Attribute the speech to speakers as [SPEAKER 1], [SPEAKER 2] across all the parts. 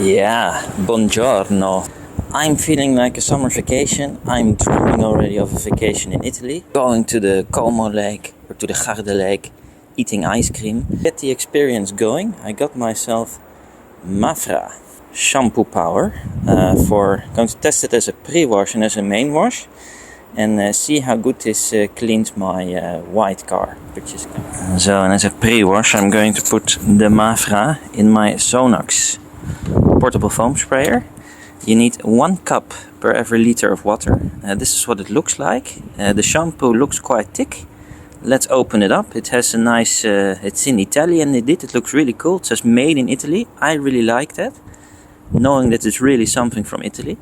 [SPEAKER 1] Yeah, buongiorno. I'm feeling like a summer vacation. I'm dreaming already of a vacation in Italy. Going to the Como Lake or to the Garda Lake, eating ice cream. Get the experience going. I got myself MA-FRA Shampoo Power for going to test it as a pre-wash and as a main wash. And see how good this cleans my white car. So, and as a pre-wash I'm going to put the MA-FRA in my Sonax portable foam sprayer. You need 1 cup per every liter of water. This is what it looks like. The shampoo looks quite thick. Let's open it up. It has a nice, it's in Italian it looks really cool. It says made in Italy. I really like that, knowing that it's really something from Italy.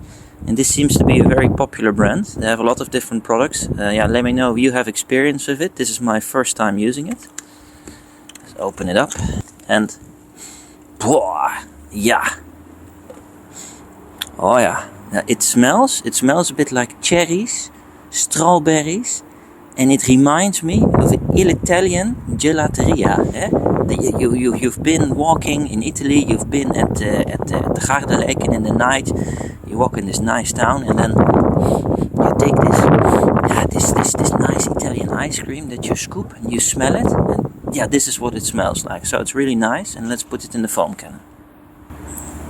[SPEAKER 1] And this seems to be a very popular brand. They have a lot of different products. Let me know if you have experience with it. This is my first time using it. Let's open it up. And yeah. Oh yeah. It smells a bit like cherries, strawberries, and it reminds me of an Italian gelateria. You've been walking in Italy, you've been at the Garda Lake, and in the night you walk in this nice town, and then you take this nice Italian ice cream that you scoop and you smell it, and this is what it smells like. So it's really nice, and let's put it in the foam can.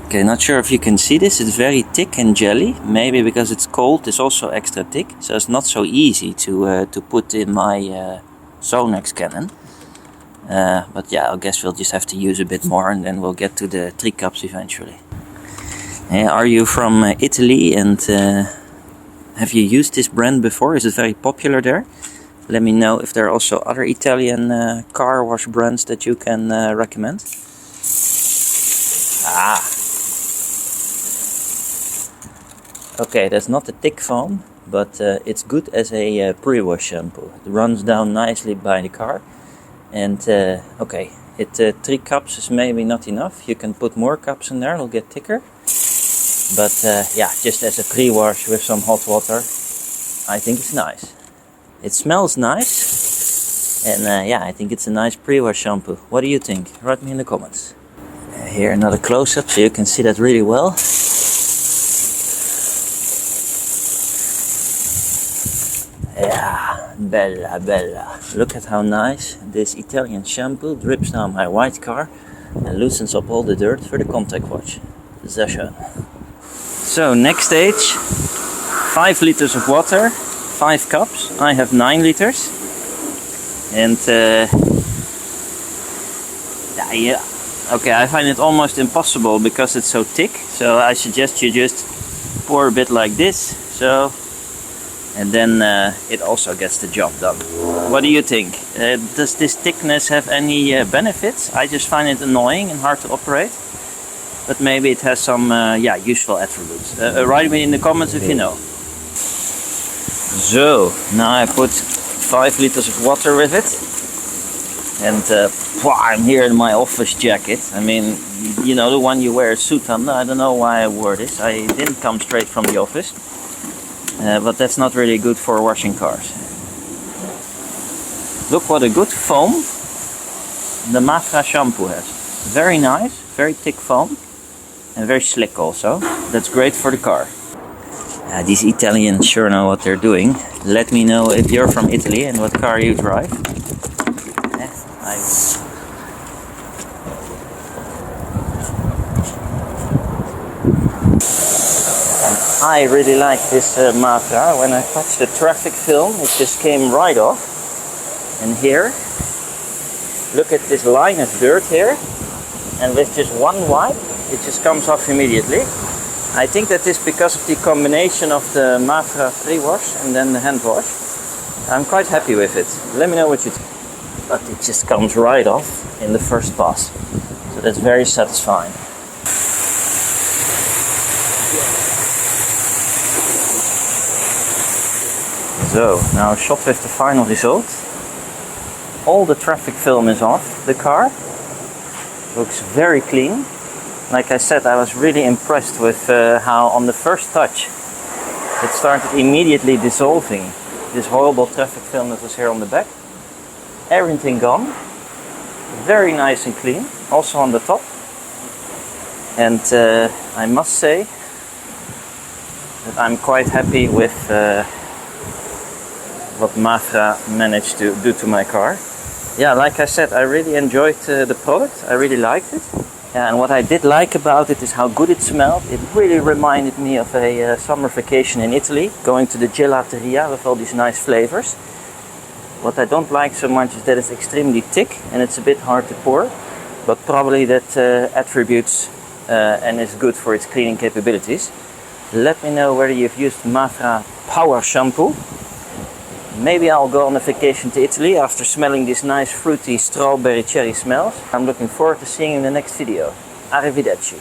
[SPEAKER 1] Okay, not sure if you can see this. It's very thick and jelly. Maybe because it's cold, it's also extra thick. So it's not so easy to put in my Sonax cannon. But yeah, I guess we'll just have to use a bit more, and then we'll get to the 3 cups eventually. Are you from Italy, and have you used this brand before? Is it very popular there? Let me know if there are also other Italian car wash brands that you can recommend. Okay, that's not a thick foam, but it's good as a pre-wash shampoo. It runs down nicely by the car. And 3 cups is maybe not enough. You can put more cups in there, it'll get thicker. But just as a pre-wash with some hot water, I think it's nice. It smells nice. And I think it's a nice pre-wash shampoo. What do you think? Write me in the comments. Here another close-up so you can see that really well. Yeah, bella. Look at how nice this Italian shampoo drips down my white car and loosens up all the dirt for the contact wash. Sehr schön. So next stage, 5 liters of water, 5 cups. I have 9 liters. And I find it almost impossible because it's so thick. So I suggest you just pour a bit like this. And then it also gets the job done. What do you think? Does this thickness have any benefits? I just find it annoying and hard to operate. But maybe it has some useful attributes. Write me in the comments if you know. So, now I put 5 liters of water with it. And I'm here in my office jacket. I mean, you know, the one you wear a suit under. I don't know why I wore this. I didn't come straight from the office. But that's not really good for washing cars. Look what a good foam the MA-FRA shampoo has. Very nice, very thick foam, and very slick also. That's great for the car. These Italians sure know what they're doing. Let me know if you're from Italy and what car you drive. I really like this MA-FRA. When I touched the traffic film, it just came right off. And here, look at this line of dirt here. And with just one wipe, it just comes off immediately. I think that is because of the combination of the MA-FRA pre-wash and then the hand wash. I'm quite happy with it. Let me know what you think. But it just comes right off in the first pass. So that's very satisfying. So, now shot with the final result. All the traffic film is off the car. Looks very clean. Like I said, I was really impressed with how on the first touch it started immediately dissolving this horrible traffic film that was here on the back. Everything gone. Very nice and clean. Also on the top. And I must say that I'm quite happy with what MA-FRA managed to do to my car. Yeah, like I said, I really enjoyed the product. I really liked it. Yeah, and what I did like about it is how good it smelled. It really reminded me of a summer vacation in Italy, going to the gelateria with all these nice flavors. What I don't like so much is that it's extremely thick and it's a bit hard to pour, but probably that attributes and is good for its cleaning capabilities. Let me know whether you've used MA-FRA Power Shampoo. Maybe I'll go on a vacation to Italy after smelling these nice fruity strawberry cherry smells. I'm looking forward to seeing you in the next video. Arrivederci.